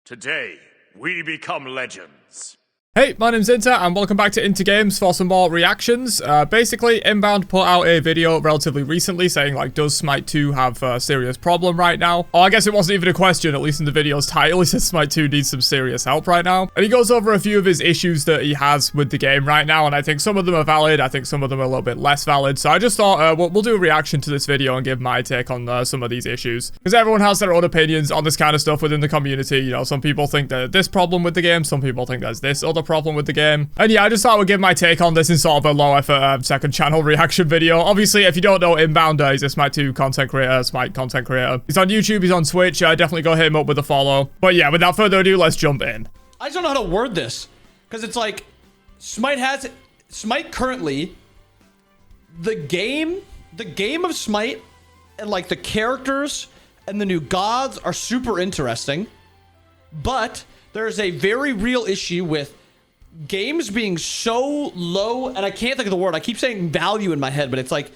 Today, we become legends. Hey, my name's Inter, and welcome back to Inter Games for some more reactions. Basically, Inbound put out a video relatively recently saying, like, does Smite 2 have a serious problem right now? Oh, I guess it wasn't even a question, at least in the video's title. He says Smite 2 needs some serious help right now. And he goes over a few of his issues that he has with the game right now, and I think some of them are valid. I think some of them are a little bit less valid. So I just thought we'll do a reaction to this video and give my take on some of these issues. Because everyone has their own opinions on this kind of stuff within the community. You know, some people think there's this problem with the game. Some people think there's this other problem with the game. And yeah, I just thought I would give my take on this in sort of a low effort second channel reaction video. Obviously, if you don't know Inbound, he's a Smite 2 content creator, Smite content creator. He's on YouTube, he's on Twitch. Definitely go hit him up with a follow. But yeah, without further ado, let's jump in. I just don't know how to word this, because it's like Smite currently, the game of Smite and like the characters and the new gods are super interesting, but there's a very real issue with games being so low, and I can't think of the word. I keep saying value in my head, but it's like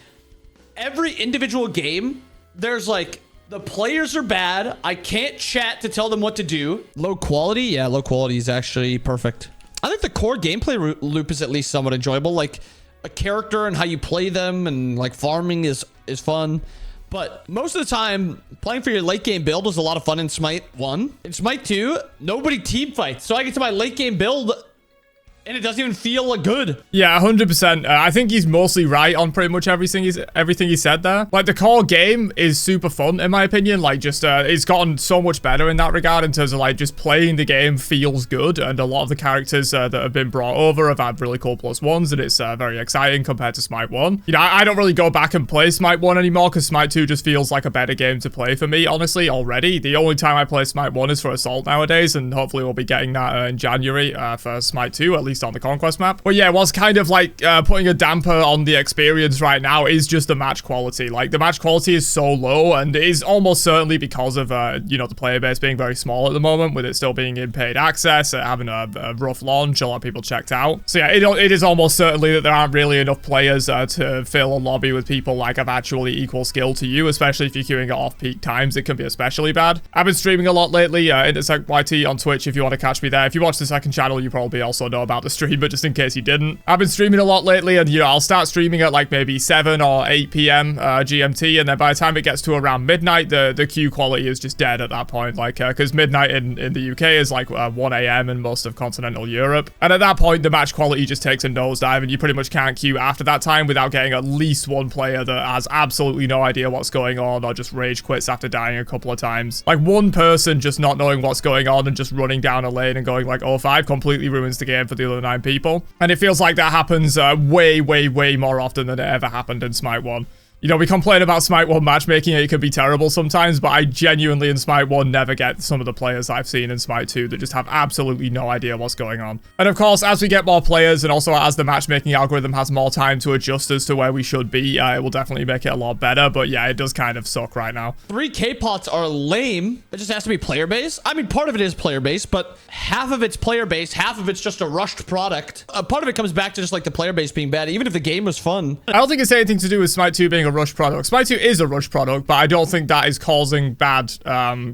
every individual game, there's like the players are bad. I can't chat to tell them what to do. Low quality? Yeah, low quality is actually perfect. I think the core gameplay loop is at least somewhat enjoyable. Like a character and how you play them and like farming is fun. But most of the time, playing for your late game build is a lot of fun in Smite 1. In Smite 2, nobody team fights. So I get to my late game build and it doesn't even feel good. Yeah, 100%. I think he's mostly right on pretty much everything he said there. Like, the core game is super fun, in my opinion. Like, just, it's gotten so much better in that regard in terms of, like, just playing the game feels good. And a lot of the characters that have been brought over have had really cool +1s, and it's very exciting compared to Smite 1. You know, I don't really go back and play Smite 1 anymore because Smite 2 just feels like a better game to play for me, honestly, already. The only time I play Smite 1 is for Assault nowadays, and hopefully we'll be getting that in January for Smite 2, at least on the Conquest map. But yeah, what's kind of like putting a damper on the experience right now is just the match quality. Like, the match quality is so low, and it is almost certainly because of, you know, the player base being very small at the moment, with it still being in paid access, having a rough launch, a lot of people checked out. So yeah, it is almost certainly that there aren't really enough players to fill a lobby with people like of actually equal skill to you, especially if you're queuing at off-peak times. It can be especially bad. I've been streaming a lot lately, IntersectYT on Twitch if you want to catch me there. If you watch the second channel, you probably also know about the stream, but just in case you didn't. I've been streaming a lot lately, and, you know, I'll start streaming at like maybe 7 or 8 p.m. GMT, and then by the time it gets to around midnight, the queue quality is just dead at that point, like, because midnight in the UK is like 1 a.m. in most of continental Europe, and at that point, the match quality just takes a nosedive, and you pretty much can't queue after that time without getting at least one player that has absolutely no idea what's going on, or just rage quits after dying a couple of times. Like, one person just not knowing what's going on and just running down a lane and going like 0-5 completely ruins the game for the other 9 people. And it feels like that happens way more often than it ever happened in Smite 1. You know, we complain about Smite 1 matchmaking, it can be terrible sometimes, but I genuinely in Smite 1 never get some of the players I've seen in Smite 2 that just have absolutely no idea what's going on. And of course, as we get more players, and also as the matchmaking algorithm has more time to adjust as to where we should be, it will definitely make it a lot better, but yeah, it does kind of suck right now. 3K pots are lame. It just has to be player base. I mean, part of it is player base, but half of it's player base, half of it's just a rushed product. Part of it comes back to just like the player base being bad, even if the game was fun. I don't think it's anything to do with Smite 2 being a rush product. Smite 2 is a rush product, but I don't think that is causing bad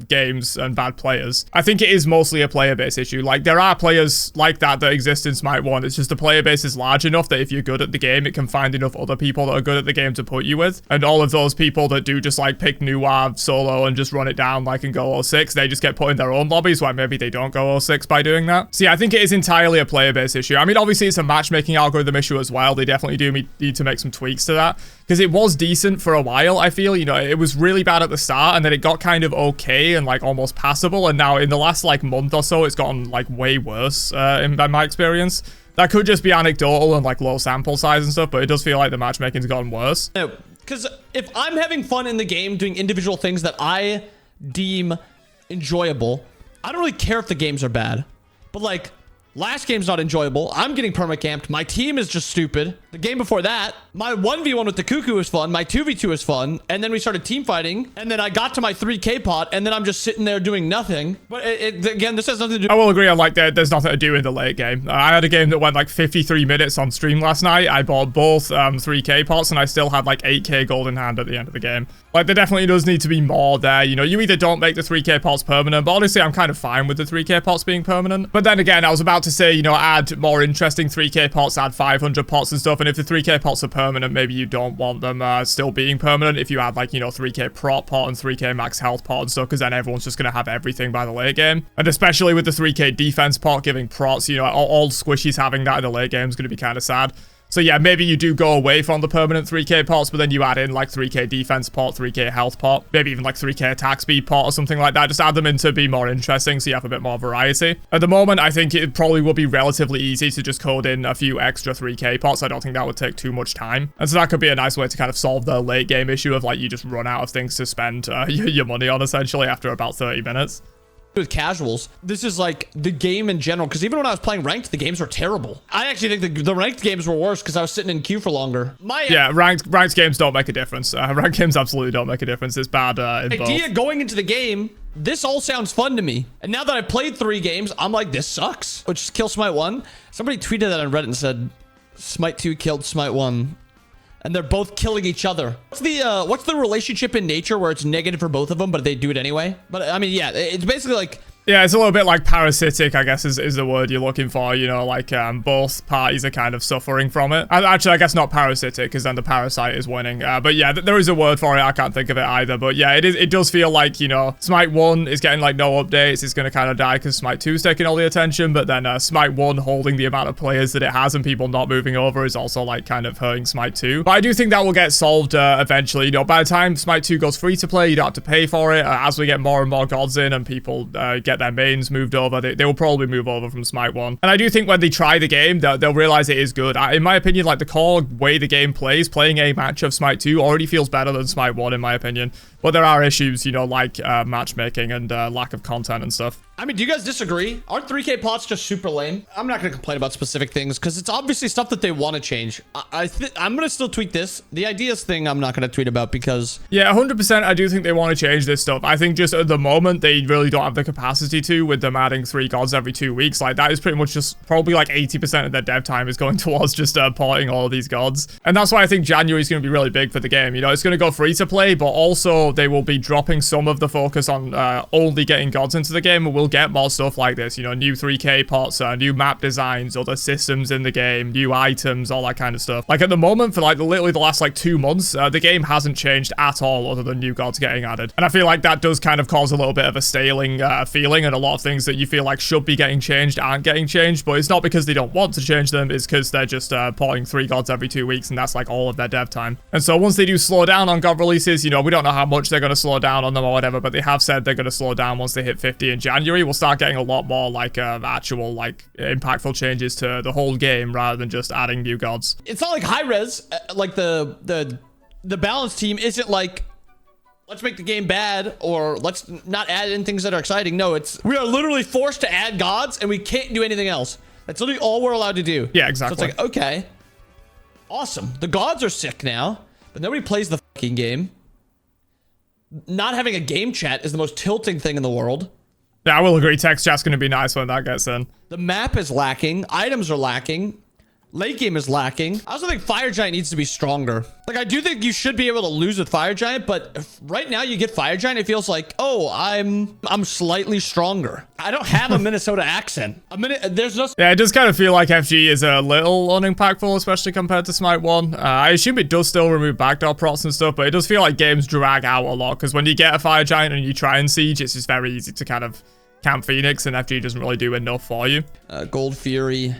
games and bad players. I think it is mostly a player base issue. Like, there are players like that exist in Smite 1. It's just the player base is large enough that if you're good at the game, it can find enough other people that are good at the game to put you with. And all of those people that do just like pick Noir solo and just run it down like and go 06, they just get put in their own lobbies where maybe they don't go 06 by doing that. So yeah, I think it is entirely a player base issue. I mean, obviously it's a matchmaking algorithm issue as well. They definitely do need to make some tweaks to that, because it was decent for a while, I feel. You know, it was really bad at the start, and then it got kind of okay and like almost passable, and now in the last like month or so, it's gotten like way worse in my experience. That could just be anecdotal and like low sample size and stuff, but it does feel like the matchmaking's gotten worse. No, because if I'm having fun in the game doing individual things that I deem enjoyable, I don't really care if the games are bad. But like Last game's not enjoyable. I'm getting permacamped. My team is just stupid. The game before that, my 1v1 with the Cuckoo was fun. My 2v2 was fun. And then we started team fighting. And then I got to my 3k pot. And then I'm just sitting there doing nothing. But again, this has nothing to do. I will agree on like there's nothing to do in the late game. I had a game that went like 53 minutes on stream last night. I bought both 3k pots and I still had like 8k gold in hand at the end of the game. Like there definitely does need to be more there. You know, you either don't make the 3k pots permanent, but honestly, I'm kind of fine with the 3k pots being permanent. But then again, I was about to say, you know, add more interesting 3k pots, add 500 pots and stuff. And if the 3k pots are permanent, maybe you don't want them still being permanent. If you add like, you know, 3k prot pot and 3k max health pot and stuff, because then everyone's just going to have everything by the late game. And especially with the 3k defense pot giving prots, you know, all squishies having that in the late game is going to be kind of sad. So yeah, maybe you do go away from the permanent 3k pots, but then you add in like 3k defense pot, 3k health pot, maybe even like 3k attack speed pot or something like that. Just add them in to be more interesting so you have a bit more variety. At the moment, I think it probably will be relatively easy to just code in a few extra 3k pots. I don't think that would take too much time. And so that could be a nice way to kind of solve the late game issue of like you just run out of things to spend your money on essentially after about 30 minutes. With casuals, this is like the game in general, because even when I was playing ranked, the games were terrible. I actually think the ranked games were worse because I was sitting in queue for longer. Yeah, ranked games don't make a difference. Ranked games absolutely don't make a difference. It's bad in both. Idea going into the game, this all sounds fun to me. And now that I played 3 games, I'm like, this sucks. Which is kill Smite 1. Somebody tweeted that on Reddit and said, Smite 2 killed Smite 1. And they're both killing each other. What's the relationship in nature where it's negative for both of them, but they do it anyway? But I mean, yeah, it's basically like... Yeah, it's a little bit like parasitic, I guess, is the word you're looking for. You know, like both parties are kind of suffering from it. Actually, I guess not parasitic, because then the parasite is winning. But yeah, there is a word for it. I can't think of it either. But yeah, it does feel like, you know, Smite 1 is getting like no updates. It's going to kind of die because Smite 2 is taking all the attention. But then Smite 1 holding the amount of players that it has and people not moving over is also like kind of hurting Smite 2. But I do think that will get solved eventually. You know, by the time Smite 2 goes free to play, you don't have to pay for it. As we get more and more gods in and people get their mains moved over, they will probably move over from Smite 1. And I do think when they try the game, they'll realize it is good. In my opinion, like the core way the game plays, playing a match of Smite 2 already feels better than Smite 1 in my opinion. But there are issues, you know, like matchmaking and lack of content and stuff. I mean, do you guys disagree? Aren't 3k pots just super lame? I'm not going to complain about specific things because it's obviously stuff that they want to change. I'm going to still tweet this. The ideas thing I'm not going to tweet about because... Yeah, 100% I do think they want to change this stuff. I think just at the moment, they really don't have the capacity to with them adding 3 gods every 2 weeks. Like, that is pretty much just probably like 80% of their dev time is going towards just porting all of these gods. And that's why I think January is going to be really big for the game. You know, it's going to go free to play, but also they will be dropping some of the focus on only getting gods into the game, and we'll get more stuff like this, you know, new 3k pots, new map designs, other systems in the game, new items, all that kind of stuff. Like at the moment, for like literally the last like 2 months, the game hasn't changed at all other than new gods getting added. And I feel like that does kind of cause a little bit of a staling feeling, and a lot of things that you feel like should be getting changed aren't getting changed. But it's not because they don't want to change them, it's because they're just porting 3 gods every 2 weeks, and that's like all of their dev time. And so once they do slow down on god releases, you know, we don't know how much they're going to slow down on them or whatever, but they have said they're going to slow down once they hit 50 in January. We'll start getting a lot more like actual like impactful changes to the whole game rather than just adding new gods. It's not like high res, like the balance team isn't like, let's make the game bad or let's not add in things that are exciting. No, it's we are literally forced to add gods and we can't do anything else. That's literally all we're allowed to do. Yeah, exactly. So it's like, okay, awesome. The gods are sick now, but nobody plays the fucking game. Not having a game chat is the most tilting thing in the world. Yeah, I will agree. Text chat's going to be nice when that gets in. The map is lacking. Items are lacking. Late game is lacking. I also think Fire Giant needs to be stronger. Like, I do think you should be able to lose with Fire Giant, but right now you get Fire Giant, it feels like, oh, I'm slightly stronger. I don't have a Minnesota accent. There's no... Yeah, it does kind of feel like FG is a little unimpactful, especially compared to Smite 1. I assume it does still remove backdoor prots and stuff, but it does feel like games drag out a lot, because when you get a Fire Giant and you try and siege, it's just very easy to kind of camp Phoenix, and FG doesn't really do enough for you. Gold Fury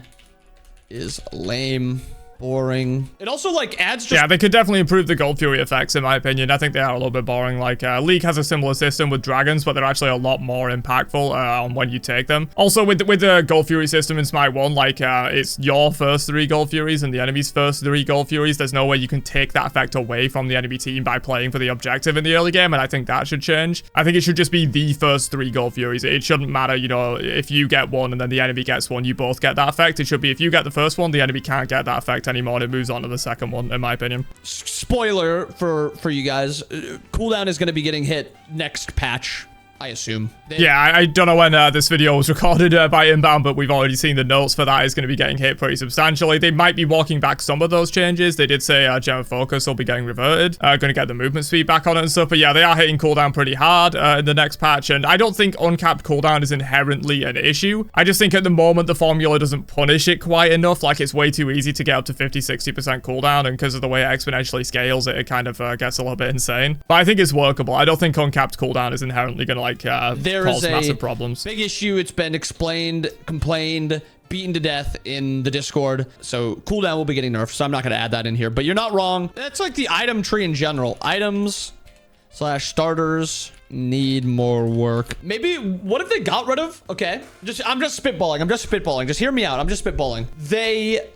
is lame. boring. It also like adds just... Yeah, they could definitely improve the Gold Fury effects, in my opinion. I think they are a little bit boring. Like, League has a similar system with dragons, but they're actually a lot more impactful on when you take them. Also, with the Gold Fury system in Smite 1, like, it's your first 3 Gold Furies and the enemy's first 3 Gold Furies. There's no way you can take that effect away from the enemy team by playing for the objective in the early game, and I think that should change. I think it should just be the first 3 Gold Furies. It shouldn't matter, you know, if you get one and then the enemy gets one, you both get that effect. It should be if you get the first one, the enemy can't get that effect anymore, and it moves on to the second one, in my opinion. Spoiler for you guys, cooldown is going to be getting hit next patch, I assume. Yeah, I don't know when this video was recorded by Inbound, but we've already seen the notes for that is going to be getting hit pretty substantially. They might be walking back some of those changes. They did say Gem of Focus will be getting reverted. Going to get the movement speed back on it and stuff. But yeah, they are hitting cooldown pretty hard in the next patch. And I don't think uncapped cooldown is inherently an issue. I just think at the moment the formula doesn't punish it quite enough. Like, it's way too easy to get up to 50-60% cooldown. And because of the way it exponentially scales, it kind of gets a little bit insane. But I think it's workable. I don't think uncapped cooldown is inherently going to like cause massive problems. Big issue. It's been explained, complained, beaten to death in the Discord. So cooldown will be getting nerfed, so I'm not going to add that in here. But you're not wrong. That's like the item tree in general. Items / starters need more work. Maybe, what if they got rid of... Okay, I'm just spitballing. Just hear me out. I'm just spitballing. They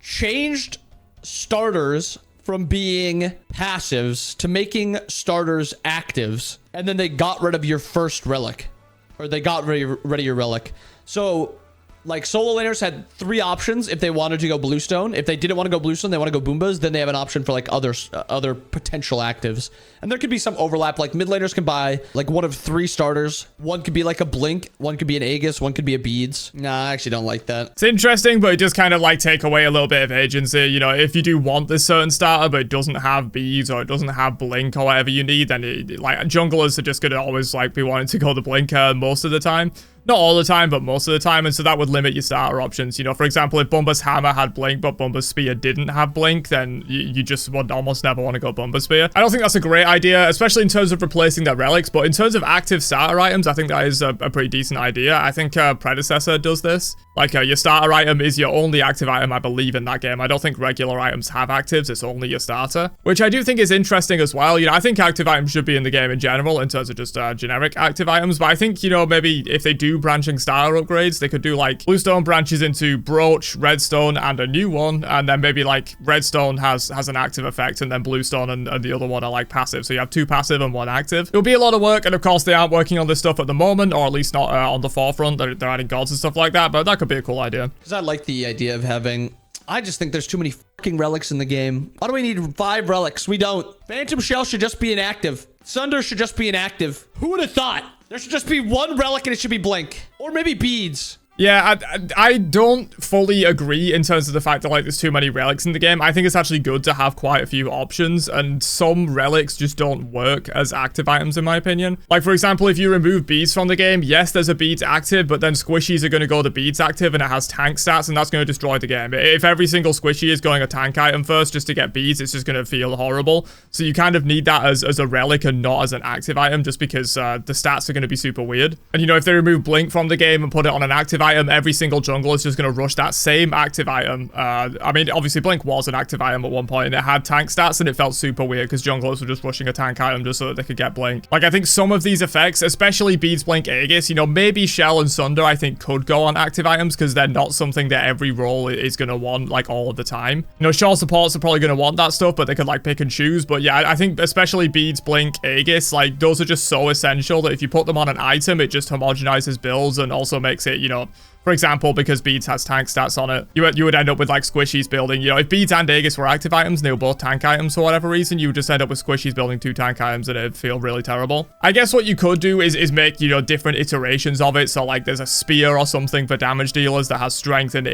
changed starters from being passives to making starters actives, and then they got rid of your first relic, or they got rid of your relic. So like, solo laners had 3 options if they wanted to go bluestone. If they didn't want to go bluestone, they want to go boombas, then they have an option for like other potential actives. And there could be some overlap. Like, mid laners can buy like one of 3 starters. One could be like a blink, one could be an Aegis, one could be a beads. Nah, I actually don't like that. It's interesting, but it does kind of like take away a little bit of agency. You know, if you do want this certain starter, but it doesn't have beads or it doesn't have blink or whatever you need, then like, junglers are just gonna always like be wanting to go the blinker most of the time. Not all the time, but most of the time, and so that would limit your starter options. You know, for example, if Bumba's Hammer had Blink, but Bumba's Spear didn't have Blink, then you just would almost never want to go Bumba Spear. I don't think that's a great idea, especially in terms of replacing their relics, but in terms of active starter items, I think that is a pretty decent idea. I think Predecessor does this. Like, your starter item is your only active item, I believe, in that game. I don't think regular items have actives, it's only your starter, which I do think is interesting as well. You know, I think active items should be in the game in general, in terms of just generic active items, but I think, you know, maybe if they do branching starter upgrades, they could do like bluestone branches into brooch, redstone, and a new one, and then maybe like redstone has an active effect, and then bluestone and the other one are like passive, so you have 2 passive and 1 active. It'll be a lot of work, and of course they aren't working on this stuff at the moment, or at least not on the forefront. They're adding gods and stuff like that, but that could be a cool idea. Because I like the idea of having... I just think there's too many fucking relics in the game. Why do we need 5 relics? We don't. Phantom Shell should just be inactive. Sunder should just be inactive. Who would have thought? There should just be 1 relic and it should be blink. Or maybe beads. Yeah, I don't fully agree in terms of the fact that, like, there's too many relics in the game. I think it's actually good to have quite a few options, and some relics just don't work as active items, in my opinion. Like, for example, if you remove beads from the game, yes, there's a beads active, but then squishies are going to go to beads active, and it has tank stats, and that's going to destroy the game. If every single squishy is going a tank item first just to get beads, it's just going to feel horrible. So you kind of need that as a relic and not as an active item, just because the stats are going to be super weird. And, you know, if they remove blink from the game and put it on an active item, every single jungle is just going to rush that same active item. I mean, obviously Blink was an active item at one point, and it had tank stats, and it felt super weird because junglers were just rushing a tank item just so that they could get Blink. Like, I think some of these effects, especially Beads, Blink, Aegis, you know, maybe Shell and Sunder, I think, could go on active items because they're not something that every role is going to want, like, all of the time. You know, Shell supports are probably going to want that stuff, but they could, like, pick and choose. But yeah, I think especially Beads, Blink, Aegis, like, those are just so essential that if you put them on an item, it just homogenizes builds and also makes it, you know, for example, because Beads has tank stats on it, you would end up with like squishies building, you know, if Beads and Aegis were active items and they were both tank items for whatever reason, you would just end up with squishies building 2 tank items and it'd feel really terrible. I guess what you could do is make, you know, different iterations of it. So like there's a spear or something for damage dealers that has strength and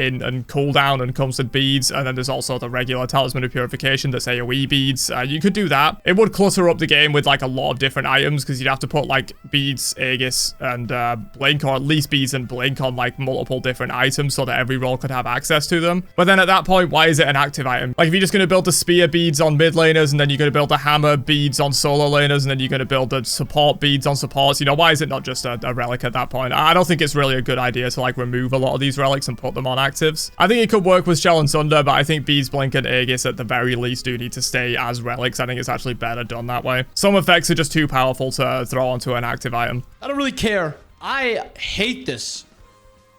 cooldown and comes with beads. And then there's also the regular talisman of purification that's AoE beads. You could do that. It would clutter up the game with like a lot of different items because you'd have to put like beads, Aegis, and blink, or at least beads and blink on like multiple different items so that every role could have access to them. But then at that point, why is it an active item? Like, if you're just going to build the spear beads on mid laners, and then you're going to build the hammer beads on solo laners, and then you're going to build the support beads on supports, you know, why is it not just a relic at that point? I don't think it's really a good idea to, like, remove a lot of these relics and put them on actives. I think it could work with Shell and Sunder, but I think Beads, Blink, and Aegis at the very least do need to stay as relics. I think it's actually better done that way. Some effects are just too powerful to throw onto an active item. I don't really care. I hate this.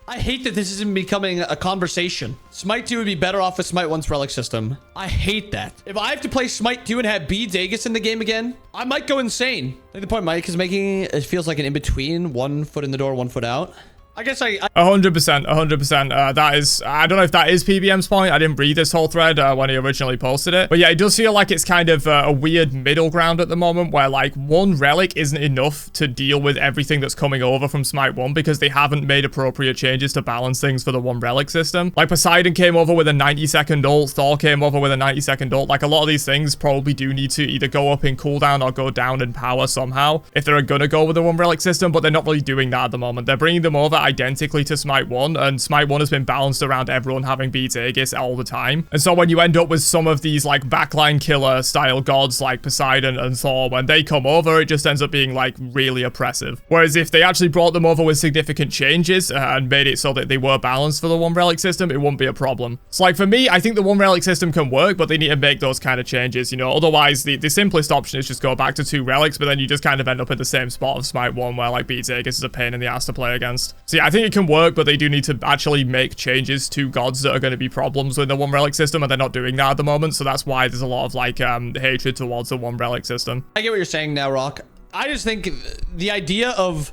I hate that this isn't becoming a conversation. Smite 2 would be better off with Smite 1's relic system. I hate that. If I have to play Smite 2 and have Beads Aegis in the game again, I might go insane. I think the point Mike is making, it feels like an in-between, 1 foot in the door, 1 foot out. I guess I 100%. That is, I don't know if that is PBM's point. I didn't read this whole thread when he originally posted it. But yeah, it does feel like it's kind of a weird middle ground at the moment where like one relic isn't enough to deal with everything that's coming over from Smite 1 because they haven't made appropriate changes to balance things for the one relic system. Like Poseidon came over with a 90-second ult, Thor came over with a 90-second ult. Like a lot of these things probably do need to either go up in cooldown or go down in power somehow if they're gonna go with the one relic system, but they're not really doing that at the moment. They're bringing them over identically to Smite 1, and Smite 1 has been balanced around everyone having Beads Aegis all the time. And so when you end up with some of these like backline killer style gods like Poseidon and Thor, when they come over, it just ends up being like really oppressive. Whereas if they actually brought them over with significant changes and made it so that they were balanced for the one relic system, it wouldn't be a problem. So like for me, I think the one relic system can work, but they need to make those kind of changes, you know. Otherwise, the simplest option is just go back to 2 relics, but then you just kind of end up in the same spot of Smite 1 where like Beads Aegis is a pain in the ass to play against. So yeah, I think it can work, but they do need to actually make changes to gods that are going to be problems with the one relic system, and they're not doing that at the moment. So that's why there's a lot of like hatred towards the one relic system. get what you're saying now, Rock. I just think the idea of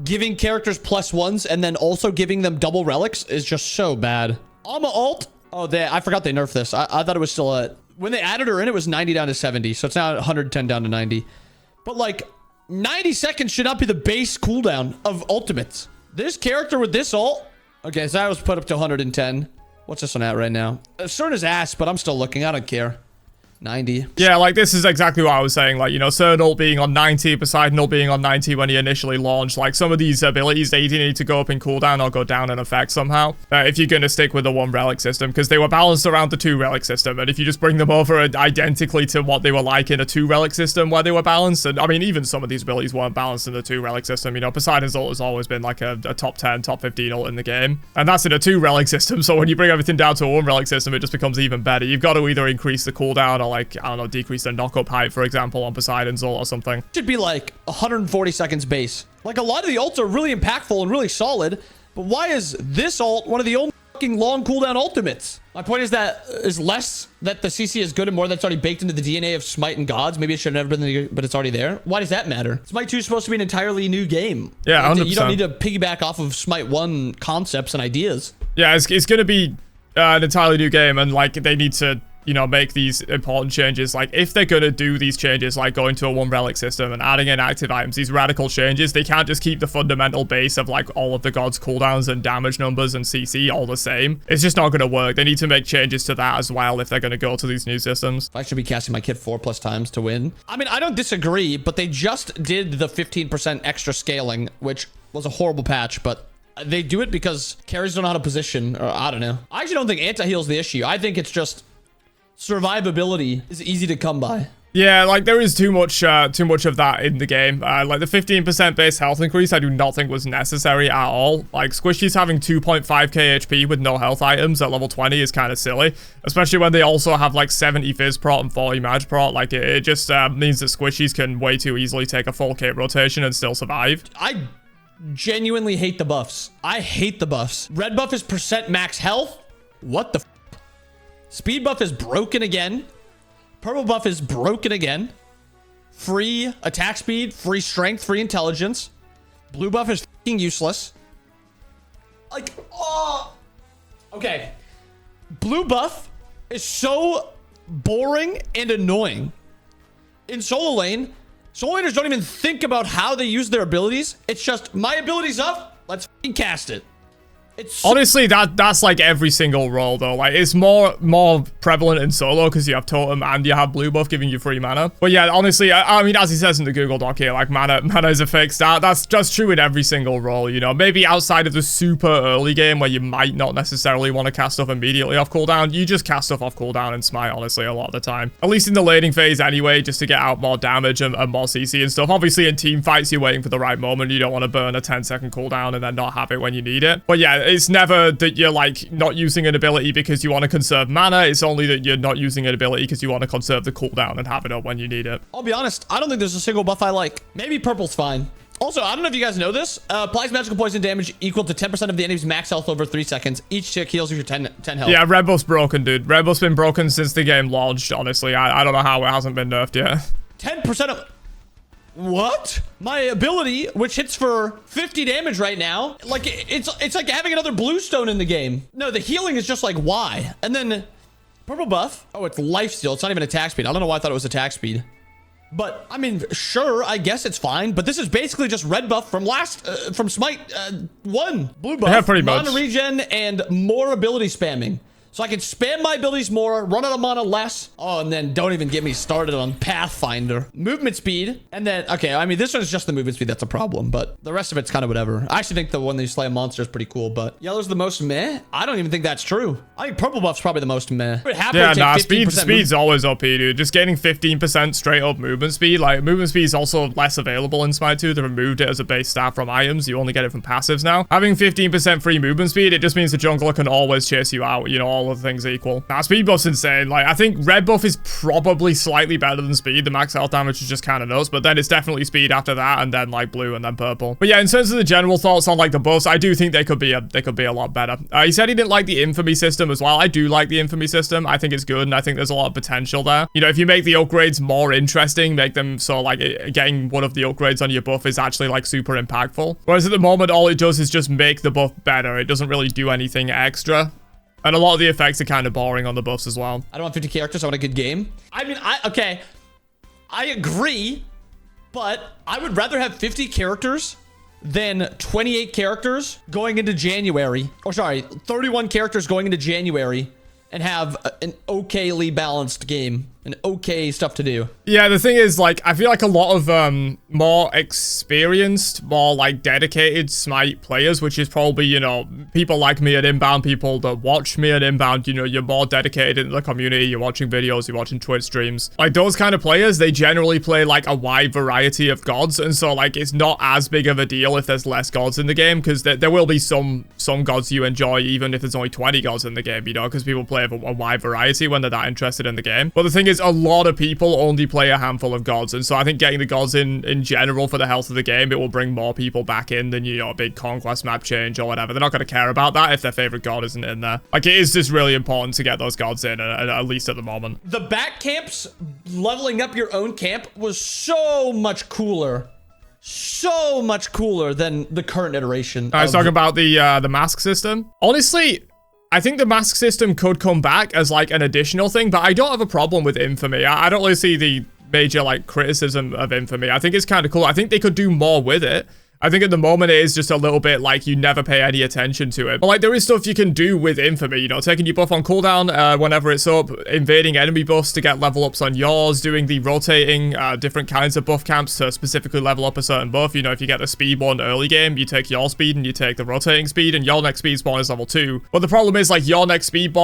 giving characters +1s and then also giving them double relics is just so bad. Alma ult. Oh, I forgot they nerfed this. I thought it was still when they added her in, it was 90 down to 70. So it's now 110 down to 90. But like 90 seconds should not be the base cooldown of ultimates. This character with this ult. Okay, so that was put up to 110. What's this one at right now? It's certain as ass, but I'm still looking. I don't care. 90. Yeah, like this is exactly what I was saying. Like, you know, Cern ult being on 90, Poseidon ult being on 90 when he initially launched. Like some of these abilities, they either need to go up in cooldown or go down in effect somehow. If you're going to stick with the one relic system, because they were balanced around the 2 relic system. And if you just bring them over identically to what they were like in a 2 relic system where they were balanced, and I mean, even some of these abilities weren't balanced in the 2 relic system. You know, Poseidon's ult has always been like a top 10, top 15 ult in the game. And that's in a 2 relic system. So when you bring everything down to a 1 relic system, it just becomes even better. You've got to either increase the cooldown or like, I don't know, decrease the knock-up height, for example, on Poseidon's ult or something. Should be like 140 seconds base. Like a lot of the ults are really impactful and really solid, but why is this ult one of the only fucking long cooldown ultimates? My point is that is less that the CC is good and more that's already baked into the DNA of Smite and gods. Maybe it should have never been, but it's already there. Why does that matter? Smite 2 is supposed to be an entirely new game. Yeah, 100%. You don't need to piggyback off of Smite 1 concepts and ideas. Yeah, it's going to be an entirely new game, and like they need to, you know, make these important changes. Like if they're going to do these changes, like going to a 1 relic system and adding in active items, these radical changes, they can't just keep the fundamental base of like all of the gods cooldowns and damage numbers and CC all the same. It's just not going to work. They need to make changes to that as well if they're going to go to these new systems. I should be casting my kit 4+ times to win. I mean, I don't disagree, but they just did the 15% extra scaling, which was a horrible patch, but they do it because carries don't know how to position, or I don't know. I actually don't think anti-heal is the issue. I think it's just survivability is easy to come by. Yeah, like there is too much of that in the game. Like the 15% base health increase, I do not think was necessary at all. Like Squishy's having 2.5k HP with no health items at level 20 is kind of silly, especially when they also have like 70 Fizz prot and 40 Mag prot. Like it just means that Squishy's can way too easily take a full kit rotation and still survive. I genuinely hate the buffs. I hate the buffs. Red buff is % max health. What the f? Speed buff is broken again. Purple buff is broken again. Free attack speed, free strength, free intelligence. Blue buff is f***ing useless. Like, oh. Okay. Blue buff is so boring and annoying. In solo lane, solo laners don't even think about how they use their abilities. It's just, my ability's up, let's f***ing cast it. It's Honestly, that's like every single role though. Like it's more prevalent in solo because you have totem and you have blue buff giving you free mana. But yeah, honestly, I mean, as he says in the Google Doc here, like mana is a fixed stat. That's just true in every single role. You know, maybe outside of the super early game where you might not necessarily want to cast stuff immediately off cooldown, you just cast stuff off cooldown and Smite. Honestly, a lot of the time, at least in the laning phase anyway, just to get out more damage and more CC and stuff. Obviously, in team fights, you're waiting for the right moment. You don't want to burn a 10-second cooldown and then not have it when you need it. But yeah, it's never that you're like not using an ability because you want to conserve mana. It's only that you're not using an ability because you want to conserve the cooldown and have it up when you need it. I'll be honest, I don't think there's a single buff I like. Maybe purple's fine. Also, I don't know if you guys know this. Applies magical poison damage equal to 10% of the enemy's max health over 3 seconds. Each tick heals you for 10 health. Yeah, red buff's broken, dude. Red buff's been broken since the game launched, honestly. I don't know how it hasn't been nerfed yet. 10% of... What? My ability, which hits for 50 damage right now, like it's like having another bluestone in the game. No, the healing is just like why? And then purple buff. Oh, it's lifesteal. It's not even attack speed. I don't know why I thought it was attack speed. But I mean, sure, I guess it's fine. But this is basically just red buff from from Smite 1. Blue buff, yeah, pretty much. mana regen, and more ability spamming. So I can spam my abilities more, run out of mana less. Oh, and then don't even get me started on Pathfinder. Movement speed. And then, okay, I mean, this one's just the movement speed that's a problem, but the rest of it's kind of whatever. I actually think the one that you slay a monster is pretty cool, but yellow's the most meh? I don't even think that's true. I think purple buff's probably the most meh. Yeah, nah, speed's always OP, dude. Just getting 15% straight up movement speed. Like, movement speed is also less available in Smite 2. They removed it as a base stat from items. You only get it from passives now. Having 15% free movement speed, it just means the jungler can always chase you out, you know, all of the things equal. Nah, speed buff's insane. Like, I think red buff is probably slightly better than speed. The max health damage is just kind of nuts, but then it's definitely speed after that, and then like blue and then purple. But yeah, in terms of the general thoughts on like the buffs, I do think they could be a lot better. He said he didn't like the Infamy system as well. I do like the Infamy system. I think it's good, and I think there's a lot of potential there. You know, if you make the upgrades more interesting, make them so like getting one of the upgrades on your buff is actually like super impactful. Whereas at the moment, all it does is just make the buff better. It doesn't really do anything extra. And a lot of the effects are kind of boring on the buffs as well. I don't want 50 characters. I want a good game. I mean, okay. I agree, but I would rather have 50 characters than 28 characters going into January. Or sorry, 31 characters going into January and have an okayly balanced game. And okay stuff to do. Yeah, the thing is, like, I feel like a lot of more experienced, more like dedicated Smite players, which is probably, you know, people like me at Inbound, people that watch me at Inbound, you know, you're more dedicated in the community, you're watching videos, you're watching Twitch streams. Like, those kind of players, they generally play like a wide variety of gods, and so like it's not as big of a deal if there's less gods in the game, because there will be some gods you enjoy even if there's only 20 gods in the game, you know, because people play a wide variety when they're that interested in the game. But the thing is, a lot of people only play a handful of gods, and so I think getting the gods in general for the health of the game, it will bring more people back in than, you know, a big conquest map change or whatever. They're not going to care about that if their favorite god isn't in there. Like, it is just really important to get those gods in, at least at the moment. The back camps, leveling up your own camp, was so much cooler. So much cooler than the current iteration. I was talking about the mask system. Honestly, I think the mask system could come back as like an additional thing, but I don't have a problem with Infamy. I don't really see the major like criticism of Infamy. I think it's kind of cool. I think they could do more with it. I think at the moment it is just a little bit like you never pay any attention to it. But like there is stuff you can do with Infamy, you know, taking your buff on cooldown whenever it's up, invading enemy buffs to get level ups on yours, doing the rotating different kinds of buff camps to specifically level up a certain buff. You know, if you get the speed one early game, you take your speed and you take the rotating speed, and your next speed spawn is level 2. But the problem is like your next speed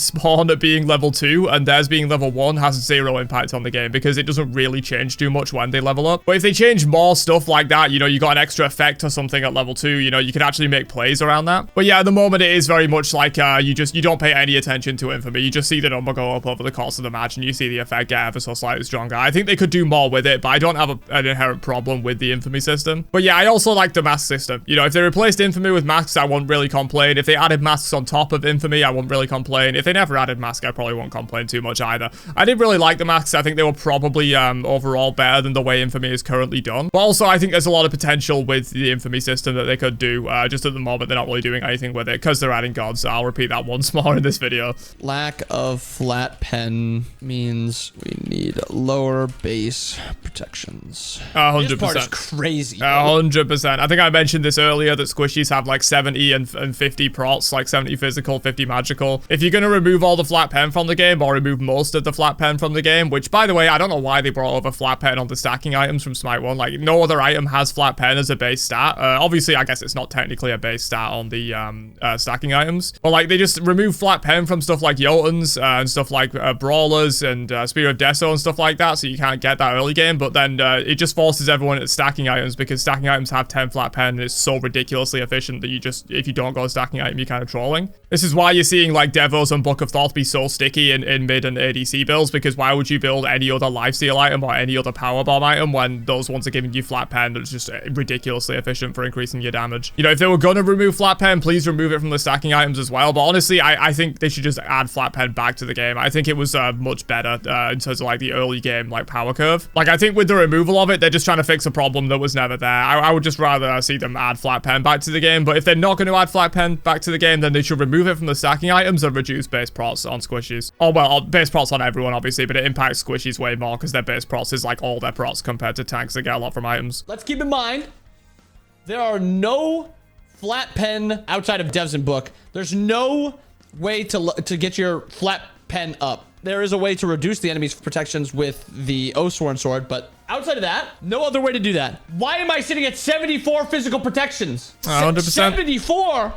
spawn being level 2 and theirs being level 1 has 0 impact on the game because it doesn't really change too much when they level up. But if they change more stuff like that, you know, you got an extra effect or something at level 2, you know, you could actually make plays around that. But yeah, at the moment it is very much like you don't pay any attention to Infamy. You just see the number go up over the course of the match and you see the effect get ever so slightly stronger. I think they could do more with it, but I don't have an inherent problem with the Infamy system. But yeah, I also like the mask system. You know, if they replaced Infamy with masks, I wouldn't really complain. If they added masks on top of Infamy, I wouldn't really complain. If they never added masks, I probably won't complain too much either. I did really like the masks. I think they were probably overall better than the way Infamy is currently done. But also, I I think there's a lot of potential with the Infamy system that they could do. Just at the moment, they're not really doing anything with it because they're adding gods. So I'll repeat that once more in this video. Lack of flat pen means we need lower base protections. 100%. This part is crazy. 100%. I think I mentioned this earlier that squishies have like 70 and 50 prots, like 70 physical, 50 magical. If you're going to remove all the flat pen from the game or remove most of the flat pen from the game, which by the way, I don't know why they brought over flat pen on the stacking items from Smite 1. Like no other item has flat pen as a base stat. Obviously, I guess it's not technically a base stat on the stacking items, but like they just remove flat pen from stuff like Jotuns and stuff like Brawlers and Spear of Deso and stuff like that, so you can't get that early game, but then it just forces everyone at stacking items because stacking items have 10 flat pen and it's so ridiculously efficient that you just, if you don't go stacking item, you're kind of trolling. This is why you're seeing like Devos and Book of Thoth be so sticky in mid and ADC builds, because why would you build any other lifesteal item or any other power bomb item when those ones are giving you flat pen that's just ridiculously efficient for increasing your damage? You know, if they were gonna remove flat pen, please remove it from the stacking items as well, but honestly, I think they should just add flat pen back to the game. I think it was much better in terms of like the early game like power curve. Like I think with the removal of it, they're just trying to fix a problem that was never there. I would just rather see them add flat pen back to the game, but if they're not going to add flat pen back to the game, then they should remove it from the stacking items and reduce base prots on squishies. Oh well, base prots on everyone obviously, but it impacts squishies way more because their base prots is like all their prots compared to tanks that get a lot from items. Let's keep in mind, there are no flat pen outside of Devs and Book. There's no way to get your flat pen up. There is a way to reduce the enemy's protections with the Oathsworn sword, but outside of that, no other way to do that. Why am I sitting at 74 physical protections? 100%. 74?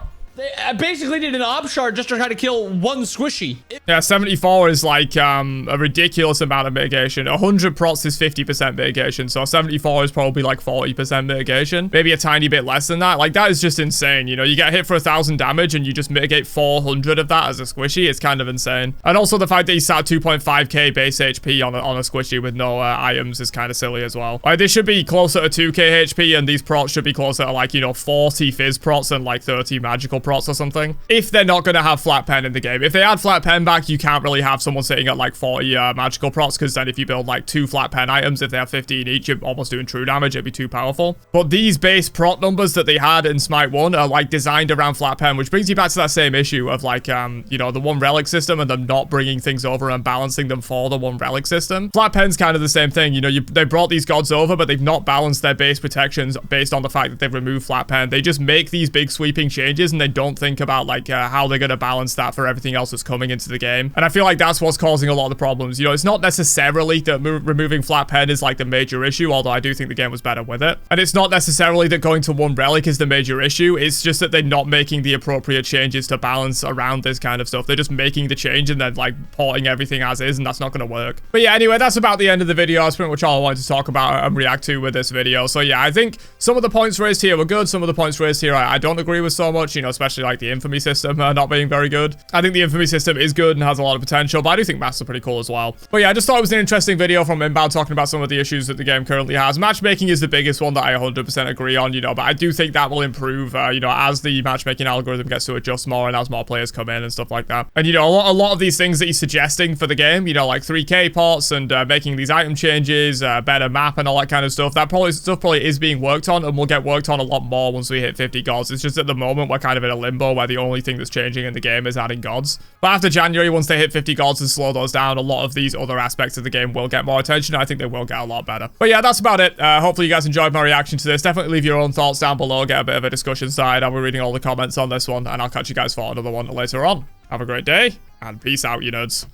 I basically did an ob shard just to try to kill one squishy. Yeah, 74 is like a ridiculous amount of mitigation. 100 prots is 50% mitigation, so 74 is probably like 40% mitigation. Maybe a tiny bit less than that. Like, that is just insane, you know? You get hit for 1,000 damage and you just mitigate 400 of that as a squishy. It's kind of insane. And also the fact that he sat 2.5k base HP on a squishy with no items is kind of silly as well. Like, this should be closer to 2k HP, and these prots should be closer to like, you know, 40 fizz prots and like 30 magical prots or something, if they're not going to have flat pen in the game. If they add flat pen back, you can't really have someone sitting at like 40 magical prots, because then if you build like 2 flat pen items, if they have 15 each, you're almost doing true damage. It'd be too powerful. But these base prot numbers that they had in Smite 1 are like designed around flat pen, which brings you back to that same issue of like, you know, the one relic system and them not bringing things over and balancing them for the one relic system. Flat pen's kind of the same thing. You know, they brought these gods over, but they've not balanced their base protections based on the fact that they've removed flat pen. They just make these big sweeping changes and they don't think about like how they're going to balance that for everything else that's coming into the game. And I feel like that's what's causing a lot of the problems. You know, it's not necessarily that removing flat pen is like the major issue, although I do think the game was better with it. And it's not necessarily that going to one relic is the major issue. It's just that they're not making the appropriate changes to balance around this kind of stuff. They're just making the change and then like porting everything as is, and that's not going to work. But yeah, anyway, that's about the end of the video. That's pretty much all I wanted to talk about and react to with this video. So yeah, I think some of the points raised here were good. Some of the points raised here I don't agree with so much, you know, especially like the Infamy system not being very good. I think the Infamy system is good and has a lot of potential, but I do think maps are pretty cool as well. But yeah, I just thought it was an interesting video from Inbound talking about some of the issues that the game currently has. Matchmaking is the biggest one that I 100% agree on, you know, but I do think that will improve, you know, as the matchmaking algorithm gets to adjust more and as more players come in and stuff like that. And, you know, a lot of these things that he's suggesting for the game, you know, like 3k pots and making these item changes, better map and all that kind of stuff, that probably is being worked on and will get worked on a lot more once we hit 50 gods. It's just at the moment we're kind of in a limbo where the only thing that's changing in the game is adding gods. But after January, once they hit 50 gods and slow those down, a lot of these other aspects of the game will get more attention. I think they will get a lot better. But yeah, that's about it. Hopefully you guys enjoyed my reaction to this. Definitely leave your own thoughts down below, get a bit of a discussion side. I'll be reading all the comments on this one, and I'll catch you guys for another one later on. Have a great day, and peace out, you nerds.